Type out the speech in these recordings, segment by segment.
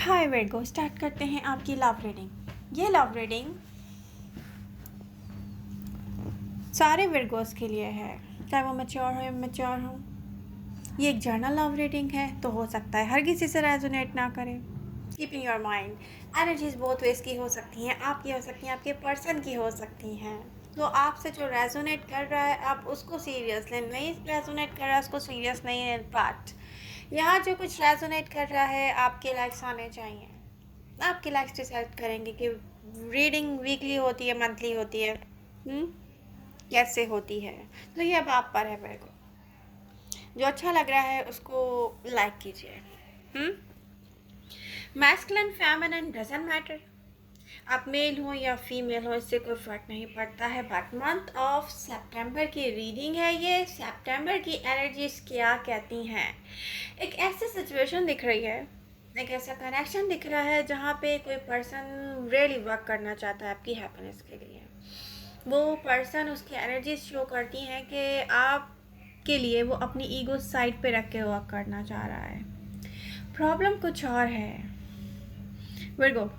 हाय वर्गो, start करते हैं आपकी लव रीडिंग। ये लव रीडिंग सारे वर्गोस के लिए है, चाहे वो मैच्योर हो या मैच्योर हो। ये एक जर्नल लव रीडिंग है, तो हो सकता है हर किसी से रेजोनेट ना करे। Keep in your mind, energies बहुत वेज की हो सकती हैं, आपकी हो सकती हैं, आपके पर्सन की हो सकती हैं। तो आपसे जो रेजोनेट कर रहा है आप उसको सीरियस लें, नहीं रेजोनेट कर रहा है उसको सीरियस नहीं है। बट यहाँ जो कुछ रेजोनेट कर रहा है आपके लाइक्स आने चाहिए। आपके लाइक्स डिसाइड करेंगे कि रीडिंग वीकली होती है, मंथली होती है, कैसे होती है। तो ये अब आप पर है। मेरे को जो अच्छा लग रहा है उसको लाइक कीजिए। मैस्कुलिन फेमिनिन डजंट मैटर, आप मेल हो या फीमेल हो, इससे कोई फ़र्क नहीं पड़ता है। बट मंथ ऑफ सितंबर की रीडिंग है ये। सितंबर की एनर्जीज क्या कहती हैं? एक ऐसी सिचुएशन दिख रही है, एक ऐसा कनेक्शन दिख रहा है जहाँ पे कोई पर्सन रियली वर्क करना चाहता है आपकी हैप्पीनेस के लिए। वो पर्सन, उसकी एनर्जीज शो करती हैं कि आपके लिए वो अपनी ईगो साइड पे रख के वर्क करना चाह रहा है। प्रॉब्लम कुछ और है वर्गो,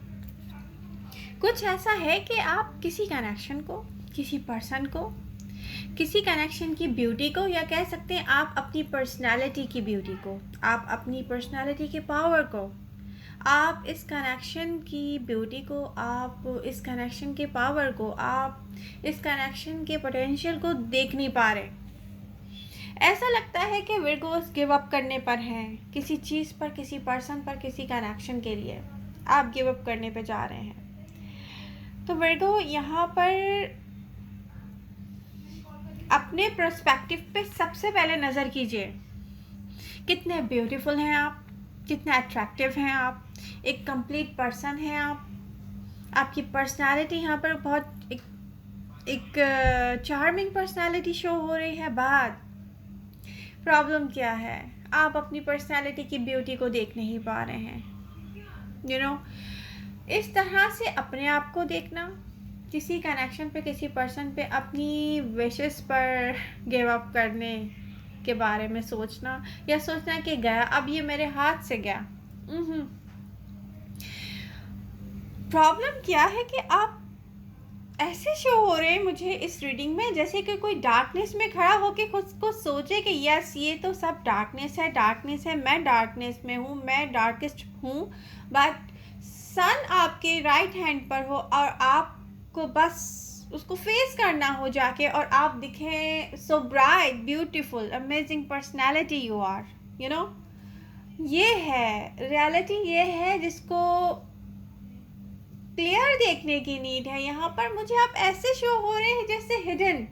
कुछ ऐसा है कि आप किसी कनेक्शन को, किसी पर्सन को, किसी कनेक्शन की ब्यूटी को, या कह सकते हैं आप अपनी पर्सनालिटी की ब्यूटी को, आप अपनी पर्सनालिटी के पावर को, आप इस कनेक्शन की ब्यूटी को, आप इस कनेक्शन के पावर को, आप इस कनेक्शन के पोटेंशियल को देख नहीं पा रहे। ऐसा लगता है कि विर्गोस गिव अप करने पर हैं, किसी चीज़ पर, किसी पर्सन पर, किसी कनेक्शन के लिए आप गिव अप करने पे जा रहे हैं। तो वर्गो यहाँ पर अपने पर्सपेक्टिव पे सबसे पहले नज़र कीजिए। कितने ब्यूटीफुल हैं आप, कितने अट्रैक्टिव हैं आप, एक कंप्लीट पर्सन हैं आप। आपकी पर्सनालिटी यहाँ पर बहुत एक चार्मिंग पर्सनालिटी शो हो रही है। बात प्रॉब्लम क्या है, आप अपनी पर्सनालिटी की ब्यूटी को देख नहीं पा रहे हैं। यू नो, इस तरह से अपने आप को देखना, किसी कनेक्शन पे, किसी पर्सन पे अपनी विशेस पर गिव अप करने के बारे में सोचना, या सोचना कि गया, अब ये मेरे हाथ से गया। प्रॉब्लम क्या है कि आप ऐसे शो हो रहे हैं मुझे इस रीडिंग में जैसे कि कोई डार्कनेस में खड़ा होकर खुद को सोचे कि यस ये तो सब डार्कनेस है, डार्कनेस है, मैं डार्कनेस में हूँ, मैं डार्केस्ट हूँ। बट सन आपके राइट हैंड पर हो और आपको बस उसको फेस करना हो जाके, और आप दिखें so bright, beautiful, amazing personality you are. You know, ये है रियलिटी, ये है जिसको क्लियर देखने की नीड है। यहाँ पर मुझे आप ऐसे शो हो रहे हैं जैसे हिडन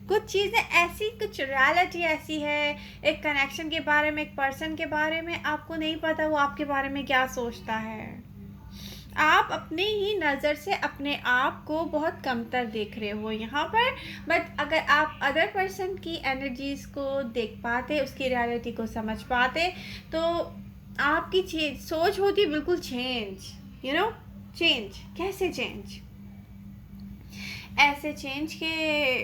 कुछ चीज़ें ऐसी, कुछ रियलिटी ऐसी है, एक कनेक्शन के बारे में, एक पर्सन के बारे में आपको नहीं पता वो आपके बारे में क्या सोचता है। आप अपने ही नज़र से अपने आप को बहुत कमतर देख रहे हो यहाँ पर। बट अगर आप अदर पर्सन की एनर्जीज़ को देख पाते, उसकी रियलिटी को समझ पाते, तो आपकी सोच होती बिल्कुल चेंज। यू नो, चेंज कैसे चेंज? ऐसे चेंज के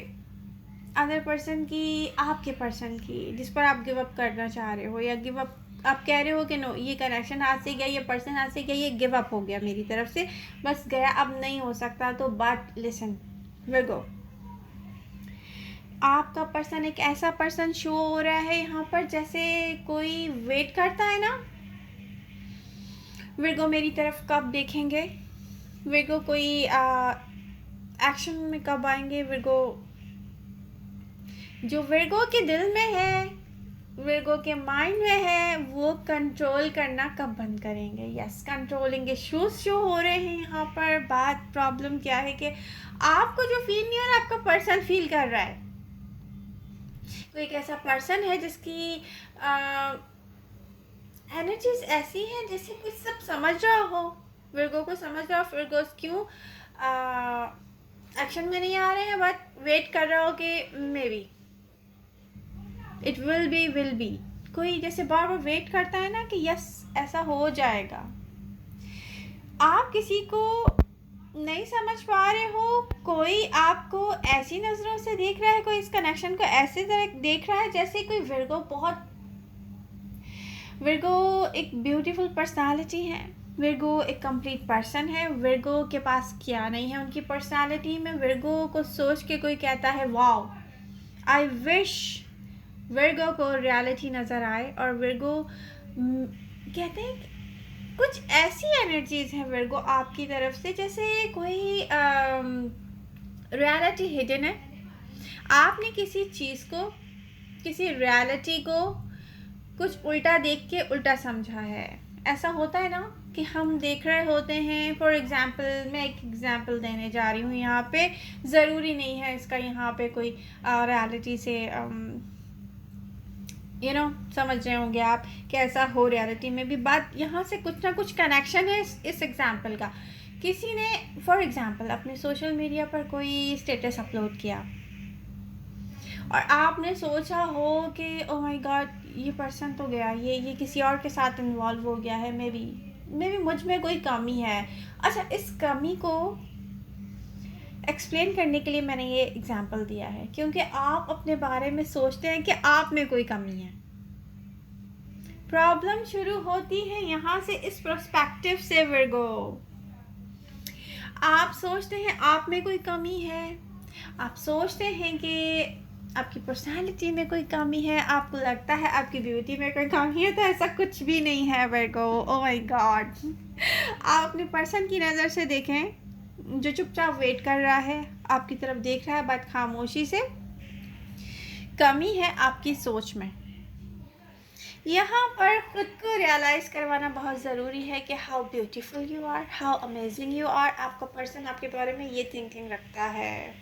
अदर पर्सन की, आपके पर्सन की जिस पर आप गिव अप करना चाह रहे हो, या गिव अप आप कह रहे हो कि नो ये कनेक्शन हाथ से गया, ये पर्सन हाथ से गया, ये गिव अप हो गया मेरी तरफ से, बस गया, अब नहीं हो सकता। तो बट लिसन विर्गो, आपका पर्सन एक ऐसा पर्सन शो हो रहा है यहाँ पर जैसे कोई वेट करता है ना, विर्गो मेरी तरफ कब देखेंगे, विर्गो कोई एक्शन में कब आएंगे। विर्गो, जो विर्गो के दिल में है, विर्गो के माइंड में है, वो कंट्रोल करना कब बंद करेंगे? यस, कंट्रोलिंग इश्यूज शो हो रहे हैं यहाँ पर। बात प्रॉब्लम क्या है कि आपको जो फील नहीं हो रहा, आपका पर्सन फील कर रहा है। कोई एक ऐसा पर्सन है जिसकी एनर्जीज ऐसी हैं जैसे कोई सब समझ रहा हो, विर्गो को समझ रहा हो। विर्गो क्यों एक्शन में नहीं आ रहे हैं, बट वेट कर रहा हो कि may be it will be. कोई जैसे बार बार वेट करता है ना कि यस ऐसा हो जाएगा। आप किसी को नहीं समझ पा रहे हो, कोई आपको ऐसी नज़रों से देख रहा है, कोई इस कनेक्शन को ऐसे तरह देख रहा है जैसे कोई विर्गो एक ब्यूटीफुल पर्सनालिटी है, विर्गो एक कंप्लीट पर्सन है। विर्गो के पास क्या नहीं है उनकी पर्सनालिटी में। विर्गो को सोच के कोई कहता है वाओ, आई विश विर्गो को रियलिटी नज़र आए। और विर्गो कहते हैं कुछ ऐसी एनर्जीज हैं विर्गो आपकी तरफ से जैसे कोई रियलिटी हिडन है। आपने किसी चीज़ को, किसी रियलिटी को कुछ उल्टा देख के उल्टा समझा है। ऐसा होता है ना कि हम देख रहे होते हैं, फॉर एग्ज़ाम्पल मैं एक एग्ज़ाम्पल देने जा रही हूँ यहाँ पे, ज़रूरी नहीं है इसका यहाँ पे कोई रियलिटी से समझ रहे होंगे आप कि ऐसा हो। रियलिटी में भी बात यहाँ से कुछ ना कुछ कनेक्शन है इस एग्ज़ाम्पल का। किसी ने फॉर एग्ज़ाम्पल अपने सोशल मीडिया पर कोई स्टेटस अपलोड किया और आपने सोचा हो कि ओह माय गॉड ये पर्सन तो गया, ये किसी और के साथ इन्वॉल्व हो गया है, मे बी मुझ में कोई कमी है। अच्छा, इस कमी को एक्सप्लेन करने के लिए मैंने ये एग्जांपल दिया है क्योंकि आप अपने बारे में सोचते हैं कि आप में कोई कमी है। प्रॉब्लम शुरू होती है यहाँ से, इस पर्सपेक्टिव से विर्गो। आप सोचते हैं आप में कोई कमी है, आप सोचते हैं कि आपकी पर्सनालिटी में कोई कमी है, आपको लगता है आपकी ब्यूटी में कोई कमी है। तो ऐसा कुछ भी नहीं है विर्गो। ओह माय गॉड, आप अपने पर्सन की नज़र से देखें जो चुपचाप वेट कर रहा है, आपकी तरफ देख रहा है बट खामोशी से। कमी है आपकी सोच में। यहाँ पर खुद को रियलाइज़ करवाना बहुत ज़रूरी है कि how beautiful you are, how amazing you are. आपका पर्सन आपके बारे में ये थिंकिंग रखता है,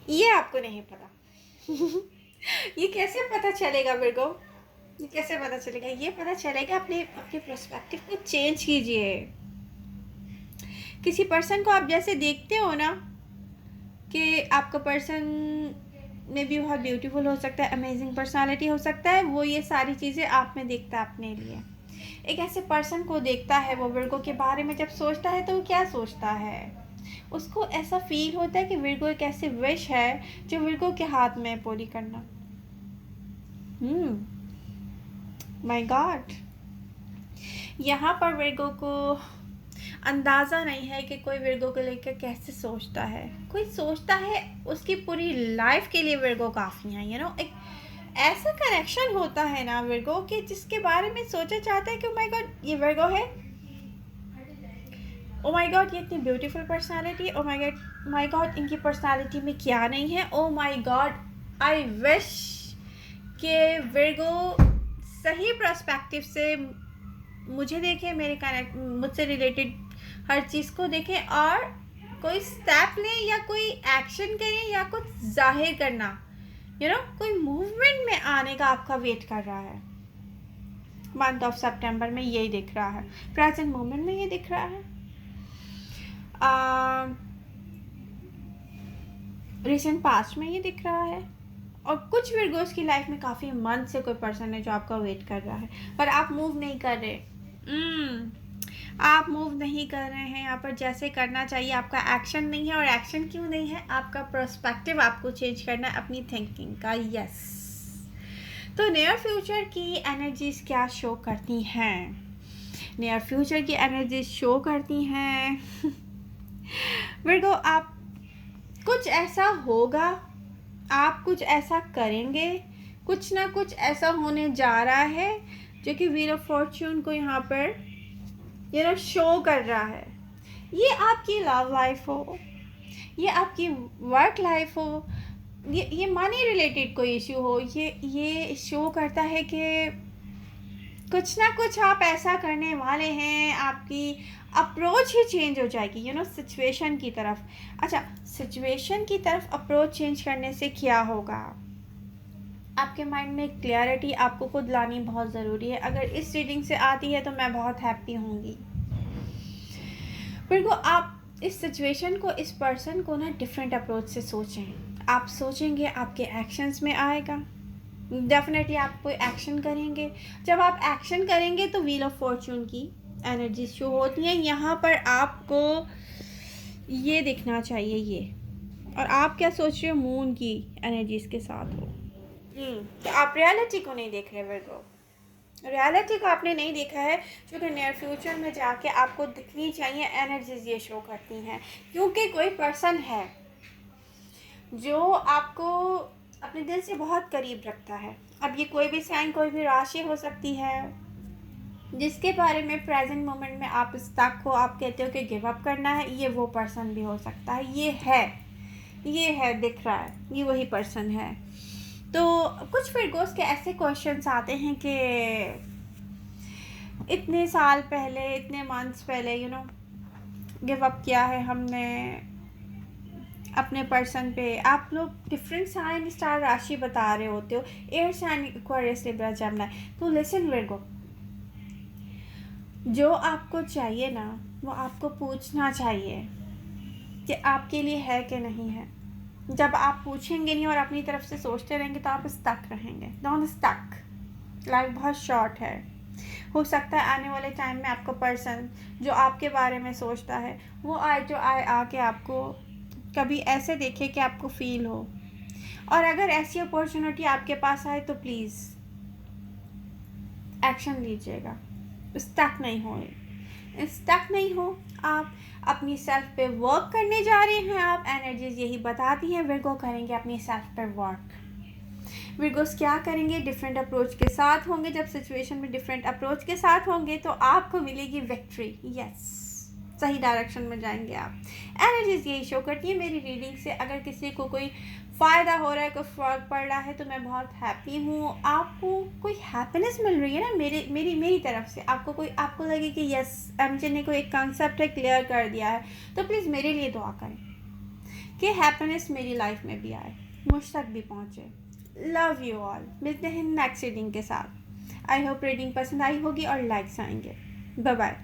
ये आपको नहीं पता। ये कैसे पता चलेगा विर्गो? ये कैसे पता चलेगा? ये पता चलेगा अपने पर्सपेक्टिव को चेंज कीजिए। किसी पर्सन को आप जैसे देखते हो ना कि आपका पर्सन में भी बहुत ब्यूटीफुल हो सकता है, अमेजिंग पर्सनालिटी हो सकता है, वो ये सारी चीज़ें आप में देखता है अपने लिए। एक ऐसे पर्सन को देखता है वो विर्गो के बारे में, जब सोचता है तो वो क्या सोचता है? उसको ऐसा फील होता है कि विर्गो एक ऐसी विश है जो विर्गो के हाथ में पूरी करना। माय गॉड, यहाँ पर विर्गो को अंदाज़ा नहीं है कि कोई विर्गो को लेकर कैसे सोचता है। कोई सोचता है उसकी पूरी लाइफ के लिए विर्गो काफ़ी है। एक ऐसा कनेक्शन होता है ना विर्गो के जिसके बारे में सोचा चाहता है कि ओ माय गॉड ये विर्गो है, ओ माय गॉड ये इतनी beautiful personality, oh my God इनकी पर्सनालिटी में क्या नहीं है, oh my God I wish कि विर्गो सही पर्सपेक्टिव से मुझे देखे, मुझसे रिलेटेड हर चीज़ को देखें और कोई स्टेप लें या कोई एक्शन करें या कुछ जाहिर करना, कोई मूवमेंट में आने का आपका वेट कर रहा है। मंथ ऑफ सितंबर में यही दिख रहा है, प्रेजेंट मोमेंट में ये दिख रहा है। रिसेंट पास्ट में ये दिख रहा है। और कुछ विर्गोस की लाइफ में काफ़ी मंथ से कोई पर्सन है जो आपका वेट कर रहा है, पर आप मूव नहीं कर रहे। आप मूव नहीं कर रहे हैं यहाँ पर जैसे करना चाहिए। आपका एक्शन नहीं है, और एक्शन क्यों नहीं है? आपका पर्सपेक्टिव आपको चेंज करना है अपनी थिंकिंग का। यस, तो नियर फ्यूचर की एनर्जीज क्या शो करती हैं? नियर फ्यूचर की एनर्जीज शो करती हैं विर्गो आप कुछ ऐसा होगा, आप कुछ ऐसा करेंगे, कुछ ना कुछ ऐसा होने जा रहा है जो कि व्हील ऑफ फॉर्च्यून को यहाँ पर शो कर रहा है। ये आपकी लव लाइफ हो, ये आपकी वर्क लाइफ हो, ये मनी रिलेटेड कोई इशू हो, ये शो करता है कि कुछ ना कुछ आप ऐसा करने वाले हैं, आपकी अप्रोच ही चेंज हो जाएगी सिचुएशन की तरफ। अच्छा, सिचुएशन की तरफ अप्रोच चेंज करने से क्या होगा? आपके माइंड में क्लैरिटी आपको खुद लानी बहुत ज़रूरी है। अगर इस रीडिंग से आती है तो मैं बहुत हैप्पी होंगी। फिर आप इस सिचुएशन को, इस पर्सन को ना डिफरेंट अप्रोच से सोचें। आप सोचेंगे, आपके एक्शंस में आएगा। डेफिनेटली आप कोई एक्शन करेंगे। जब आप एक्शन करेंगे तो व्हील ऑफ फॉर्च्यून की एनर्जी शो होती हैं। यहाँ पर आपको ये दिखना चाहिए ये, और आप क्या सोच रहे हो? मून की एनर्जीज के साथ हो। तो आप रियलिटी को नहीं देख रहे विर्गो, रियलिटी को आपने नहीं देखा है, जो कि नियर फ्यूचर में जाके आपको दिखनी चाहिए एनर्जीज ये शो करती हैं, क्योंकि कोई पर्सन है जो आपको अपने दिल से बहुत करीब रखता है। अब ये कोई भी साइन, कोई भी राशि हो सकती है, जिसके बारे में प्रेजेंट मोमेंट में आप स्टक हो, आप कहते हो कि गिव अप करना है, ये वो पर्सन भी हो सकता है। ये है दिख रहा है, ये वही पर्सन है। तो कुछ फिरगोस के ऐसे क्वेश्चंस आते हैं कि इतने साल पहले, इतने मंथ्स पहले गिव अप किया है हमने अपने पर्सन पे। आप लोग डिफरेंट साइन स्टार राशि बता रहे होते हो, air sign Aquarius Libra Gemini. तो लिसन विर्गो, जो आपको चाहिए ना वो आपको पूछना चाहिए कि आपके लिए है कि नहीं है। जब आप पूछेंगे नहीं और अपनी तरफ से सोचते रहेंगे तो आप स्टक रहेंगे। डोंट स्टक, लाइफ बहुत शॉर्ट है। हो सकता है आने वाले टाइम में आपका पर्सन जो आपके बारे में सोचता है वो आके आपको कभी ऐसे देखे कि आपको फील हो। और अगर ऐसी अपॉर्चुनिटी आपके पास आए तो प्लीज़ एक्शन लीजिएगा, स्टक नहीं हो। आप अपनी सेल्फ पे वर्क करने जा रहे हैं, आप एनर्जीज यही बताती हैं विर्गो करेंगे अपनी सेल्फ पे वर्क। विर्गोस क्या करेंगे, डिफरेंट अप्रोच के साथ होंगे। जब सिचुएशन में डिफरेंट अप्रोच के साथ होंगे तो आपको मिलेगी विक्ट्री। यस, सही डायरेक्शन में जाएंगे आप। एनर्जीज यही शो करती है मेरी रीडिंग से। अगर किसी को कोई फ़ायदा हो रहा है, कोई फर्क पड़ रहा है तो मैं बहुत हैप्पी हूँ। आपको कोई हैप्पीनेस मिल रही है ना मेरी तरफ से, आपको लगे कि यस एमजे ने कोई एक कॉन्सेप्ट है क्लियर कर दिया है, तो प्लीज़ मेरे लिए दुआ करें कि हैप्पीनेस मेरी लाइफ में भी आए, मुझ तक भी पहुँचे। Love you all. मिलते हैं नेक्स्ट रीडिंग के साथ। आई होप रीडिंग पसंद आई होगी और लाइक्स आएंगे। Bye bye.